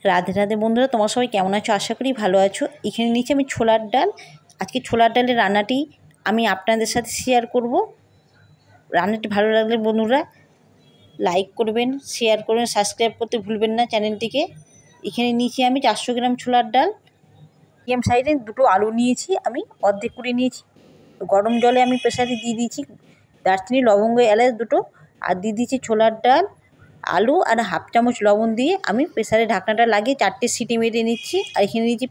রাধে রাধে বন্ধুরা, তোমার সবাই কেমন আছো? আশা করি ভালো আছো। এখানে নিচে আমি ছোলার ডাল, আজকে ছোলার ডালের রান্নাটি আমি আপনাদের সাথে শেয়ার করব। রান্নাটি ভালো লাগলে বন্ধুরা লাইক করবেন, শেয়ার করবেন, সাবস্ক্রাইব করতে ভুলবেন না চ্যানেলটিকে। এখানে নিচে আমি 400 গ্রাম ছোলার ডাল, মিডিয়াম সাইজে দুটো আলু নিয়েছি, আমি অর্ধেক করে নিয়েছি। গরম জলে আমি প্রেসারে দিয়ে দিয়েছি দারচিনি, লবঙ্গ, এলাচ দুটো, আর দিয়ে দিয়েছি ছোলার ডাল, আলু আর হাফ চামচ লবণ দিয়ে আমি প্রেসারে ঢাকনাটা লাগিয়ে 4টে সিটি মেরে নিচ্ছি। আর এখানে নিয়েছি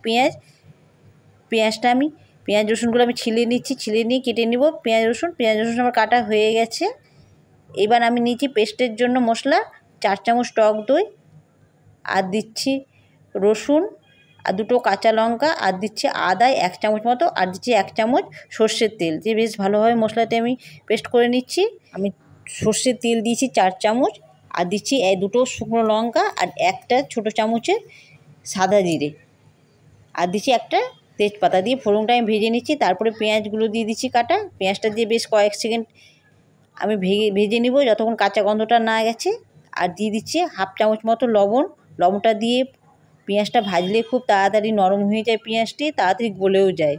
পেঁয়াজটা আমি পেঁয়াজ রসুনগুলো আমি ছিলে নিচ্ছি, ছিলে নিয়ে কেটে নেব। পেঁয়াজ রসুন আমার কাটা হয়ে গেছে। এবার আমি নিয়েছি পেস্টের জন্য মশলা 4 চামচ টক দই, আর দিচ্ছি রসুন আর দুটো কাঁচা লঙ্কা, আর দিচ্ছি আদা 1 চামচ মতো, আর দিচ্ছি 1 চামচ সর্ষের তেল দিয়ে বেশ ভালোভাবে মশলাটি আমি পেস্ট করে নিচ্ছি। আমি সর্ষের তেল দিয়েছি 4 চামচ, আর দিচ্ছি দুটো শুকনো লঙ্কা আর একটা ছোটো চামচের সাদা জিরে, আর দিচ্ছি একটা তেজপাতা দিয়ে ফোড়নটা আমি ভেজে নিচ্ছি। তারপরে পেঁয়াজগুলো দিয়ে দিচ্ছি কাটা, পেঁয়াজটা দিয়ে বেশ কয়েক সেকেন্ড আমি ভেজে নিব যতক্ষণ কাঁচা গন্ধটা না গেছে। আর দিয়ে দিচ্ছি হাফ চামচ মতো লবণটা দিয়ে পেঁয়াজটা ভাজলে খুব তাড়াতাড়ি নরম হয়ে যায়, পেঁয়াজটি তাড়াতাড়ি গলেও যায়।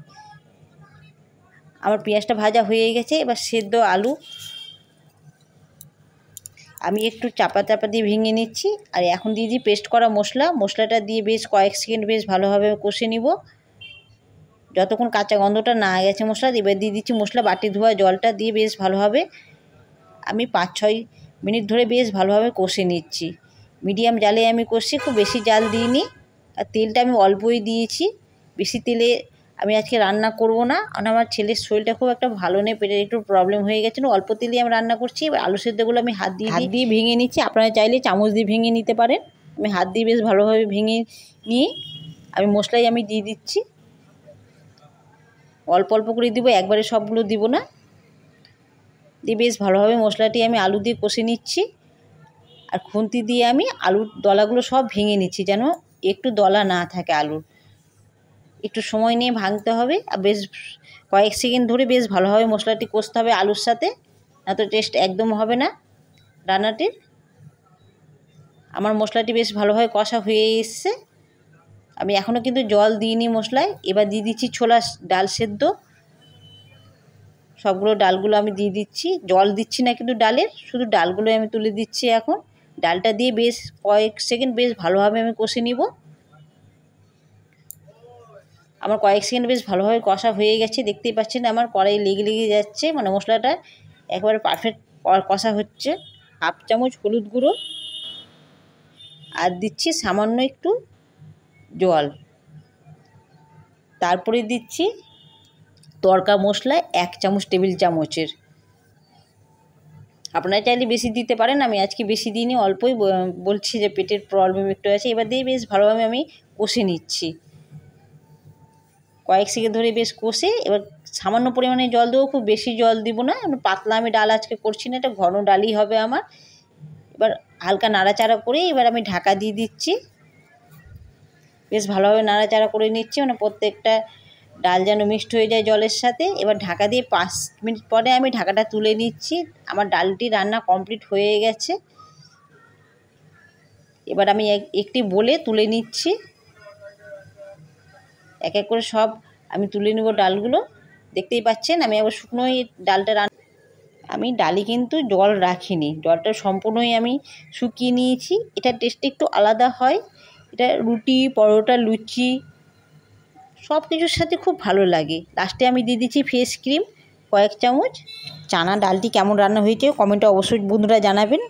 আমার পেঁয়াজটা ভাজা হয়ে গেছে। এবার সেদ্ধ আলু আমি একটু চাপা দিয়ে ভেঙে নিচ্ছি। আর এখন দিয়ে দিই পেস্ট করা মশলাটা দিয়ে বেশ কয়েক সেকেন্ড বেশ ভালোভাবে কষে নিব যতক্ষণ কাঁচা গন্ধটা না গেছে মশলা। এবার দিয়ে দিচ্ছি মশলা বাটি ধোয়া জলটা দিয়ে বেশ ভালোভাবে আমি 5-6 মিনিট ধরে বেশ ভালোভাবে কষে নিচ্ছি। মিডিয়াম জালে আমি কষছি, খুব বেশি জাল দিইনি। আর তেলটা আমি অল্পই দিয়েছি, বেশি তেলে আমি আজকে রান্না করব না, কারণ আমার ছেলের শরীরটা খুব একটা ভালো নেই, পেটের একটু প্রবলেম হয়ে গেছিলো। অল্প তেলেই আমি রান্না করছি। এবার আলু সেদ্ধগুলো আমি হাত দিয়ে ভেঙে নিচ্ছি, আপনারা চাইলে চামচ দিয়ে ভেঙে নিতে পারেন। আমি হাত দিয়ে বেশ ভালোভাবে ভেঙে নিয়ে আমি মশলাই আমি দিয়ে দিচ্ছি। অল্প অল্প করে দিব, একবারে সবগুলো দিব না। দিয়ে বেশ ভালোভাবে মশলাটি আমি আলু দিয়ে কষে নিচ্ছি। আর খুন্তি দিয়ে আমি আলুর দলাগুলো সব ভেঙে নিচ্ছি, যেন একটু দলা না থাকে আলুর। একটু সময় নিয়ে ভাঙতে হবে, আর বেশ কয়েক সেকেন্ড ধরে বেশ ভালোভাবে মশলাটি কষতে হবে আলুর সাথে, না তো টেস্ট একদম হবে না রান্নাটির। আমার মশলাটি বেশ ভালোভাবে কষা হয়ে এসছে। আমি এখনও কিন্তু জল দিইনি মশলায়। এবার দিয়ে দিচ্ছি ছোলা ডাল সেদ্ধ, সবগুলো ডালগুলো আমি দিয়ে দিচ্ছি। জল দিচ্ছি না কিন্তু ডালের, শুধু ডালগুলোই আমি তুলে দিচ্ছি এখন। ডালটা দিয়ে বেশ কয়েক সেকেন্ড বেশ ভালোভাবে আমি কষে নিব। আমার কয়েক সেকেন্ড বেশ ভালোভাবে কষা হয়ে গেছে, দেখতেই পাচ্ছেন আমার কড়াই লেগে যাচ্ছে, মানে মশলাটা একবারে পারফেক্ট কষা হচ্ছে। হাফ চামচ হলুদ গুঁড়ো, আর দিচ্ছি সামান্য একটু জল। তারপরে দিচ্ছি তড়কা মশলা 1 চামচ টেবিল চামচের। আপনারা চাইলে বেশি দিতে পারেন, আমি আজকে বেশি দিইনি, অল্পই, বলছি যে পেটের প্রবলেম একটু আছে। এবার দিয়ে বেশ ভালোভাবে আমি কষে নিচ্ছি কয়েক সেকেন্ড ধরে বেশ কষে। এবার সামান্য পরিমাণে জল দেবো, খুব বেশি জল দিব না, পাতলা আমি ডাল আজকে করছি না, এটা ঘন ডালই হবে আমার। এবার হালকা নাড়াচাড়া করে এবার আমি ঢাকা দিয়ে দিচ্ছি, বেশ ভালোভাবে নাড়াচাড়া করে নিচ্ছি, মানে প্রত্যেকটা ডাল যেন মিক্সড হয়ে যায় জলের সাথে। এবার ঢাকা দিয়ে 5 মিনিট পরে আমি ঢাকাটা তুলে নিচ্ছি। আমার ডালটি রান্না কমপ্লিট হয়ে গেছে। এবার আমি একটি বলে তুলে নিচ্ছি, এক এক করে সব আমি তুলে নেব ডালগুলো। দেখতেই পাচ্ছেন আমি আবার শুকনোই ডালটা আমি ডালে কিন্তু জল রাখিনি, জলটা সম্পূর্ণই আমি শুকিয়ে নিয়েছি। এটা টেস্ট একটু আলাদা হয়, এটা রুটি, পরোটা, লুচি সব কিছুর সাথে খুব ভালো লাগে। লাস্টে আমি দিয়ে দিচ্ছি ফ্রেশ ক্রিম কয়েক চামচ। চানা ডালটি কেমন রান্না হয়েছে কমেন্টে অবশ্যই বন্ধুরা জানাবেন।